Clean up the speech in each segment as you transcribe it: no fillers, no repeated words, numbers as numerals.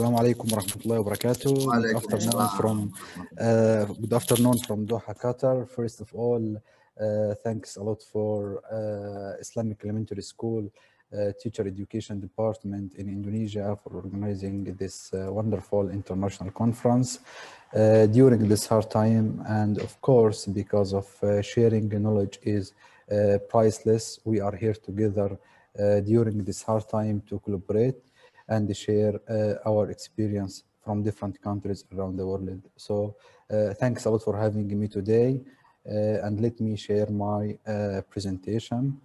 Assalamu alaikum wa rahmatullahi wa barakatuh. Good afternoon from Doha, Qatar. First of all, thanks a lot for Islamic Elementary School Teacher Education Department in Indonesia for organizing this wonderful international conference during this hard time. And of course, because of sharing knowledge is priceless, we are here together during this hard time to collaborate and share our experience from different countries around the world. So thanks a lot for having me today. And let me share my presentation.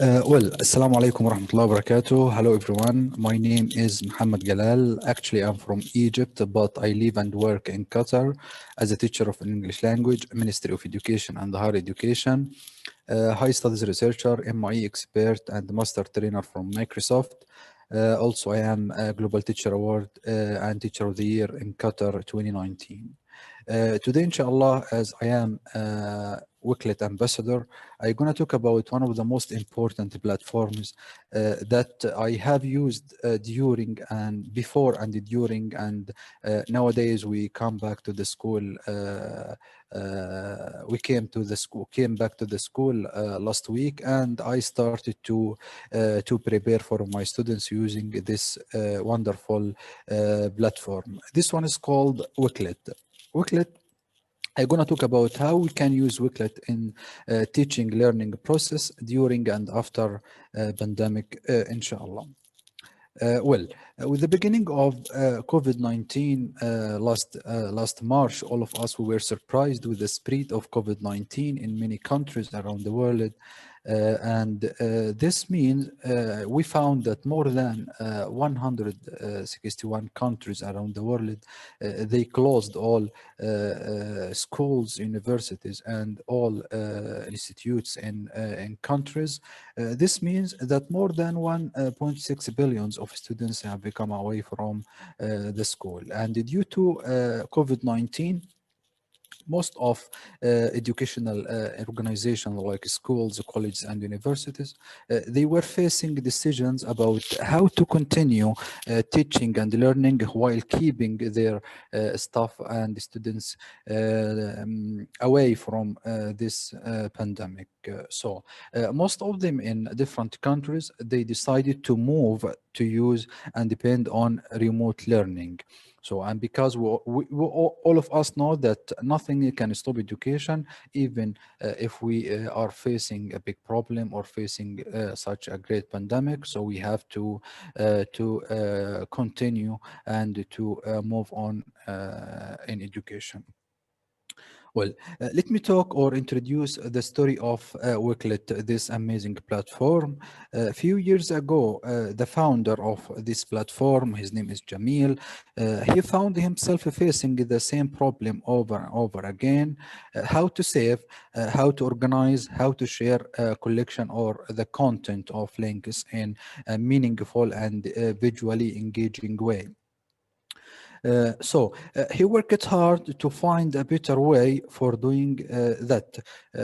Assalamu alaikum wa rahmatullahi wa barakatuh. Hello everyone. My name is Muhammad Galal. Actually, I'm from Egypt, but I live and work in Qatar as a teacher of English language, Ministry of Education and Higher Education, high studies researcher, MIE expert, and master trainer from Microsoft. Also, I am a Global Teacher Award and Teacher of the Year in Qatar 2019. Today, inshallah, as I am Wakelet ambassador, I'm going to talk about one of the most important platforms that I have used during and before and during, and nowadays we come back to the school. We came back to the school last week, and I started to prepare for my students using this wonderful platform. This one is called Wakelet. Wakelet. I'm going to talk about how we can use Wakelet in teaching learning process during and after pandemic, inshallah. With the beginning of COVID-19 last March, all of us were surprised with the spread of COVID-19 in many countries around the world. This means we found that more than 161 countries around the world, they closed all schools, universities, and all institutes in countries. This means that more than 1.6 billion of students have become away from the school. And due to COVID-19, most of educational organizations like schools, colleges, and universities, they were facing decisions about how to continue teaching and learning while keeping their staff and students away from this pandemic. So most of them in different countries, they decided to move to use and depend on remote learning. So, and because we all of us know that nothing can stop education, even if we are facing a big problem or facing such a great pandemic. So we have to continue and to move on in education. Well, let me talk or introduce the story of Wakelet, this amazing platform. A few years ago, the founder of this platform, his name is Jamil, he found himself facing the same problem over and over again, how to save, how to organize, how to share a collection or the content of links in a meaningful and visually engaging way. So he worked hard to find a better way for doing that.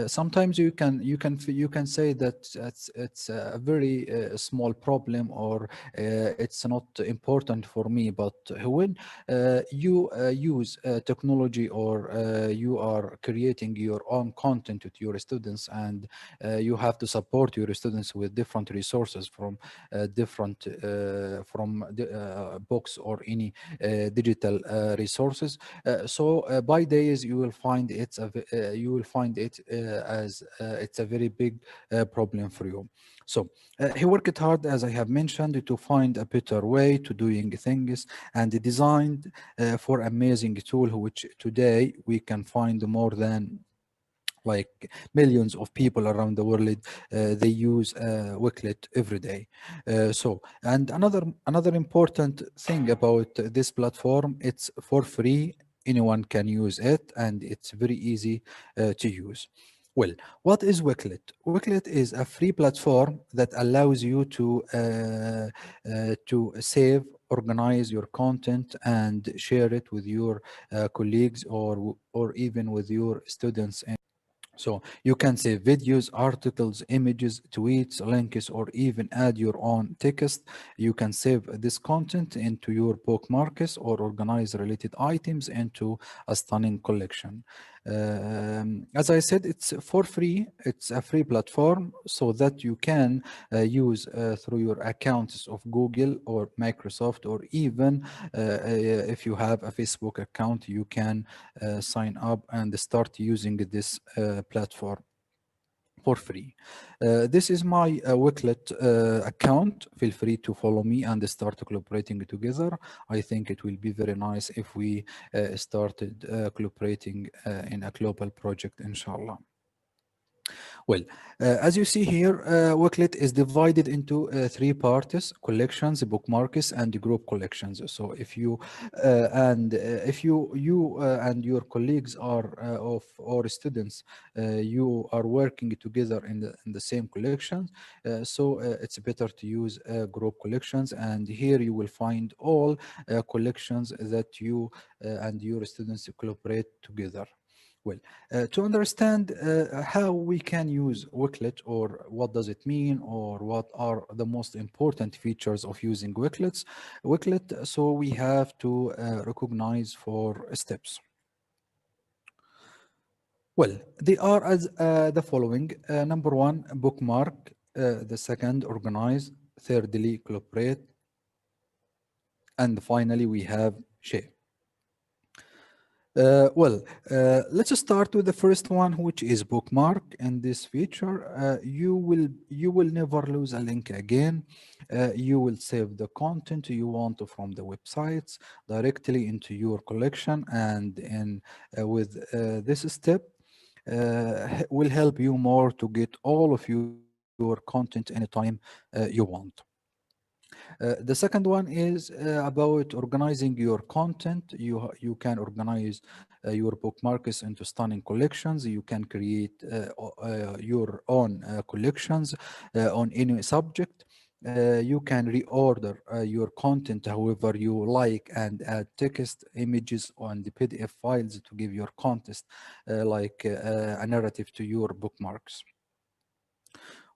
Sometimes you can say that it's a very small problem, or it's not important for me. But when you use technology, or you are creating your own content with your students, and you have to support your students with different resources from books or any digital resources. So by days you will find it as it's a very big problem for you. So he worked hard, as I have mentioned, to find a better way to doing things, and designed for amazing tool, which today we can find more than like millions of people around the world. They use Wakelet every day. So, and another important thing about this platform, it's for free. Anyone can use it, and it's very easy to use. Well, what is Wakelet? Wakelet is a free platform that allows you to save organize your content and share it with your colleagues or even with your students. So you can save videos, articles, images, tweets, links, or even add your own text. You can save this content into your bookmarks or organize related items into a stunning collection. As I said, it's for free. It's a free platform so that you can use through your accounts of Google or Microsoft, or even if you have a Facebook account, you can sign up and start using this platform for free. This is my Wakelet account. Feel free to follow me and start collaborating together. I think it will be very nice if we started collaborating in a global project, inshallah. Well, as you see here, Wakelet is divided into three parts: collections, bookmarks, and group collections. So if you and your colleagues are of or students, you are working together in the same collections. So it's better to use group collections, and here you will find all collections that you and your students collaborate together. Well, to understand how we can use Wakelet, or what does it mean, or what are the most important features of using Wakelet, so we have to recognize four steps. Well, they are as the following. Number one, bookmark. The second, organize. Thirdly, collaborate. And finally, we have share. Let's start with the first one, which is bookmark. In this feature, you will never lose a link again. You will save the content you want from the websites directly into your collection, and in with this step will help you more to get all of your content anytime you want. The second one is about organizing your content. You can organize your bookmarks into stunning collections. You can create your own collections on any subject. You can reorder your content however you like and add text, images, and the PDF files to give your content like a narrative to your bookmarks.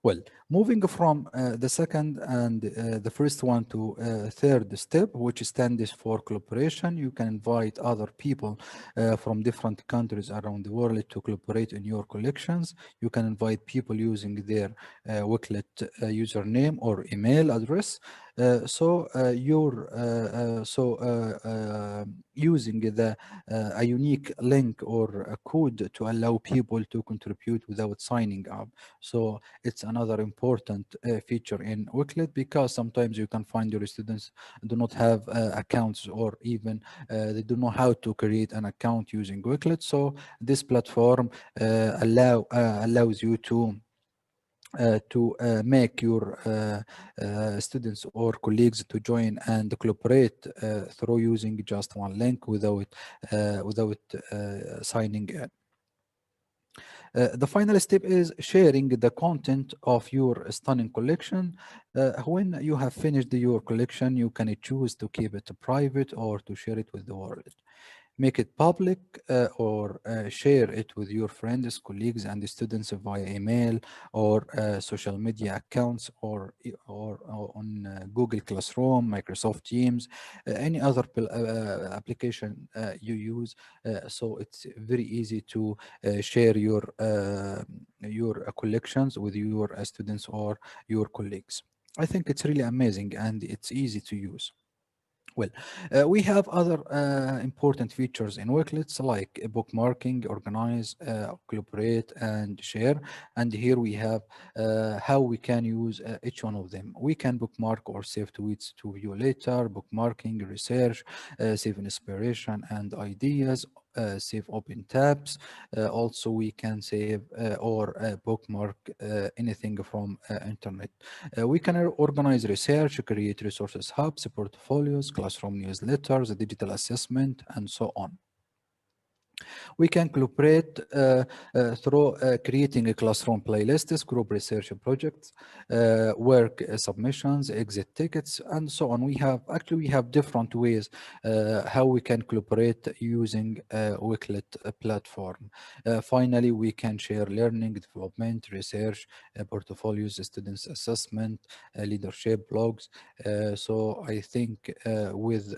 Well, moving from the second and the first one to third step, which stands for collaboration, you can invite other people from different countries around the world to collaborate in your collections. You can invite people using their Wakelet username or email address. Using a unique link or a code to allow people to contribute without signing up. So it's another important feature in Wakelet, because sometimes you can find your students do not have accounts, or even they don't know how to create an account using Wakelet. So this platform allows you to make your students or colleagues to join and collaborate through using just one link without signing in. The final step is sharing the content of your stunning collection. When you have finished your collection, you can choose to keep it private or to share it with the world. Make it public or share it with your friends, colleagues, and students via email or social media accounts, or on Google Classroom, Microsoft Teams, any other application you use. So it's very easy to share your collections with your students or your colleagues. I think it's really amazing and it's easy to use. Well, we have other important features in Wakelets like bookmarking, organize, collaborate, and share. And here we have how we can use each one of them. We can bookmark or save tweets to view later, bookmarking, research, save inspiration and ideas, save open tabs. Also, we can save or bookmark anything from internet. We can organize research, create resources hubs, portfolios, classroom newsletters, digital assessment, and so on. We can collaborate through creating a classroom playlists, group research projects, work submissions, exit tickets, and so on. We have different ways how we can collaborate using Wakelet platform. Finally, we can share learning, development, research, portfolios, students assessment, leadership blogs. So I think with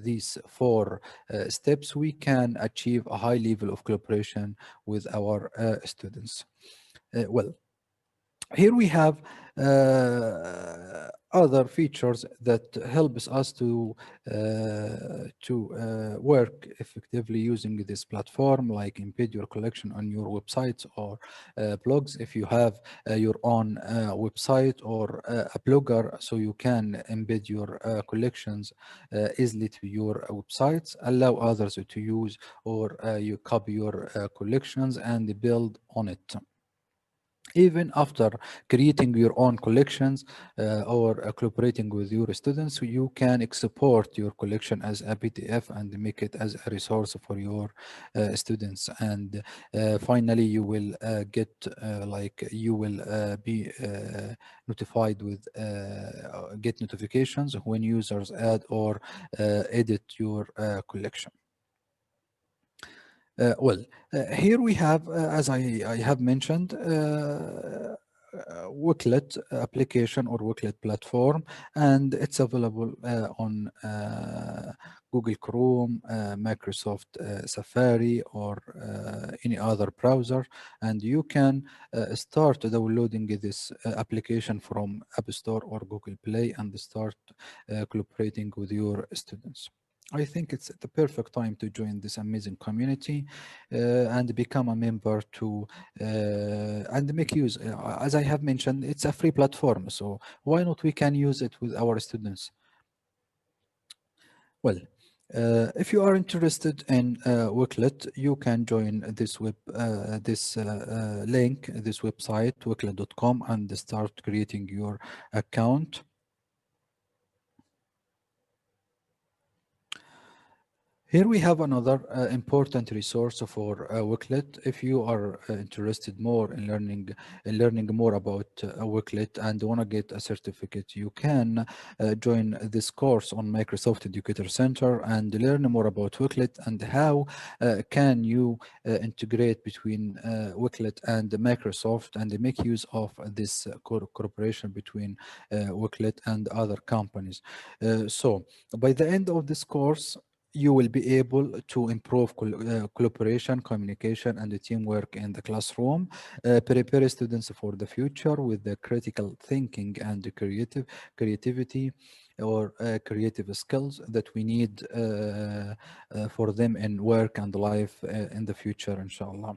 these four steps, we can achieve a high level of collaboration with our students. Well, here we have other features that helps us to work effectively using this platform, like embed your collection on your websites or blogs. If you have your own website or a blogger, so you can embed your collections easily to your websites, allow others to use, or you copy your collections and build on it. Even after creating your own collections or collaborating with your students, you can export your collection as a PDF and make it as a resource for your students. And finally, you will you will be notified with get notifications when users add or edit your collection. Here we have, as I have mentioned, Wakelet application or Wakelet platform, and it's available on Google Chrome, Microsoft Safari, or any other browser. And you can start downloading this application from App Store or Google Play and start collaborating with your students. I think it's the perfect time to join this amazing community and become a member to and make use. As I have mentioned, it's a free platform, so why not we can use it with our students? Well, if you are interested in Wakelet, you can join this link, this website, wakelet.com, and start creating your account. Here we have another important resource for Wakelet. If you are interested more in learning more about Wakelet and want to get a certificate, you can join this course on Microsoft Educator Center and learn more about Wakelet and how can you integrate between Wakelet and Microsoft and make use of this cooperation between Wakelet and other companies. So by the end of this course, you will be able to improve collaboration, communication, and the teamwork in the classroom, prepare students for the future with the critical thinking and the creativity or creative skills that we need for them in work and life in the future, inshallah.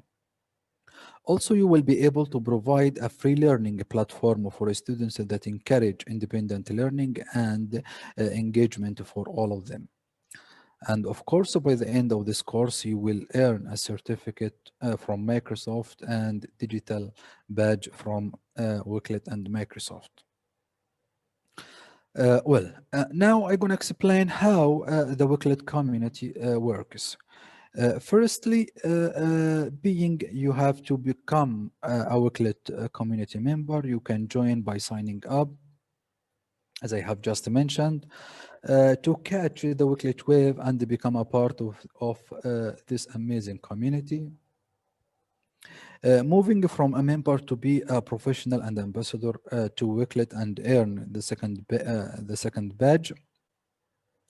Also, you will be able to provide a free learning platform for students that encourage independent learning and engagement for all of them. And of course, by the end of this course, you will earn a certificate from Microsoft and digital badge from Wakelet and Microsoft. Now I'm going to explain how the Wakelet community works. Firstly, being you have to become a Wakelet community member. You can join by signing up, as I have just mentioned, to catch the Wakelet wave and become a part of this amazing community. Moving from a member to be a professional and ambassador to Wakelet and earn the second badge.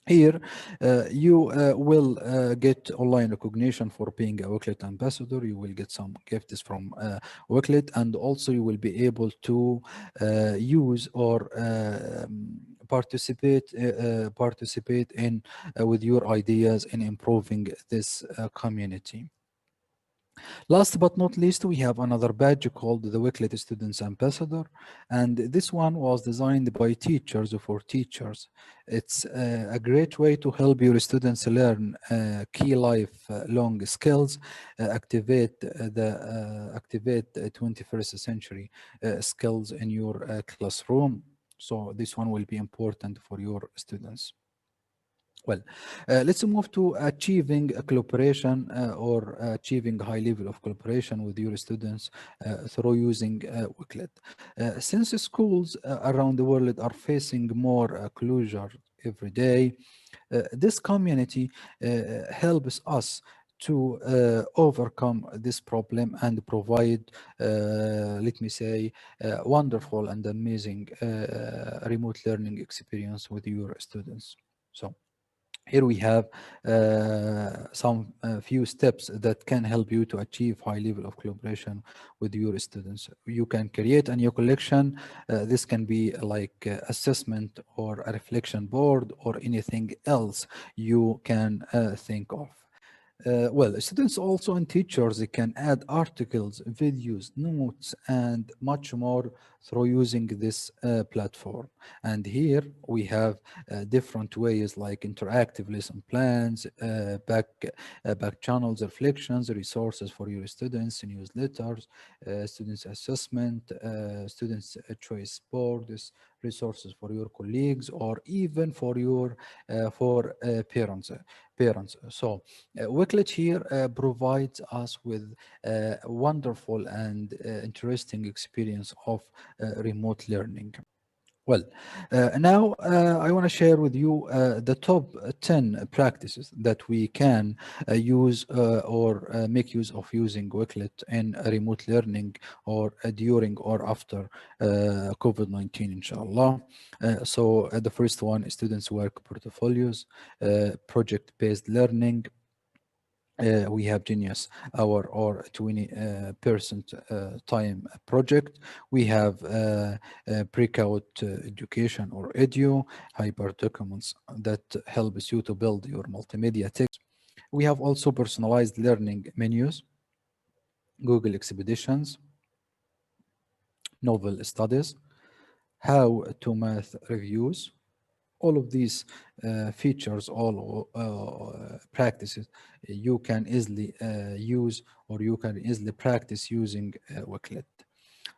Here, you will get online recognition for being a Wakelet ambassador. You will get some gifts from Wakelet, and also you will be able to use or participate in with your ideas in improving this community. Last but not least, we have another badge called the Wakelet Students Ambassador, and this one was designed by teachers for teachers. It's a great way to help your students learn key lifelong skills, activate 21st century skills in your classroom. So this one will be important for your students. Well, let's move to achieving a collaboration or achieving a high level of collaboration with your students through using Wakelet. Since schools around the world are facing more closure every day, this community helps us to overcome this problem and provide, let me say, wonderful and amazing remote learning experience with your students. So here we have some few steps that can help you to achieve high level of collaboration with your students. You can create a new collection. This can be like assessment or a reflection board or anything else you can think of. Well, students also and teachers they can add articles, videos, notes, and much more through using this platform. And here we have different ways like interactive lesson plans, back channels, reflections, resources for your students, newsletters, students assessment, students choice boards, resources for your colleagues, or even for your parents. So Wakelet here provides us with a wonderful and interesting experience of remote learning. Well, now I want to share with you the top 10 practices that we can use or make use of using Wakelet in remote learning or during or after COVID-19, inshallah. So the first one is students' work portfolios, project-based learning, we have Genius hour or 20% time project. We have breakout education or edu, hyper documents that helps you to build your multimedia text. We have also personalized learning menus, Google Expeditions, novel studies, how to math reviews, all of these features, all practices you can easily use or you can easily practice using Wakelet.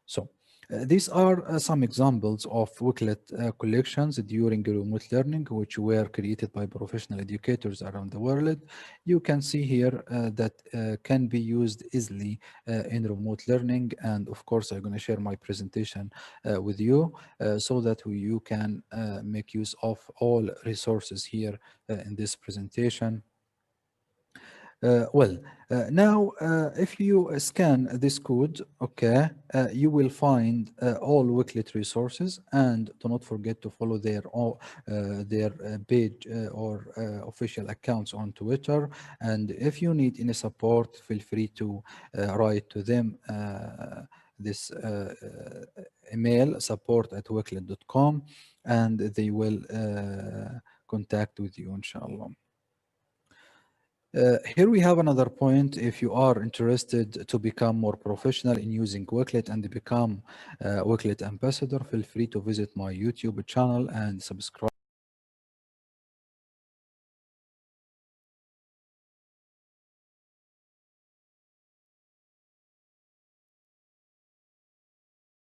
So these are some examples of Wakelet collections during remote learning, which were created by professional educators around the world. You can see here that can be used easily in remote learning. And of course, I'm going to share my presentation with you so that you can make use of all resources here in this presentation. Now, if you scan this code, okay, you will find all Wakelet resources, and do not forget to follow their page or official accounts on Twitter. And if you need any support, feel free to write to them this email support@wakelet.com, and they will contact with you, inshallah. Here we have another point. If you are interested to become more professional in using Wakelet and become Wakelet ambassador, feel free to visit my YouTube channel and subscribe.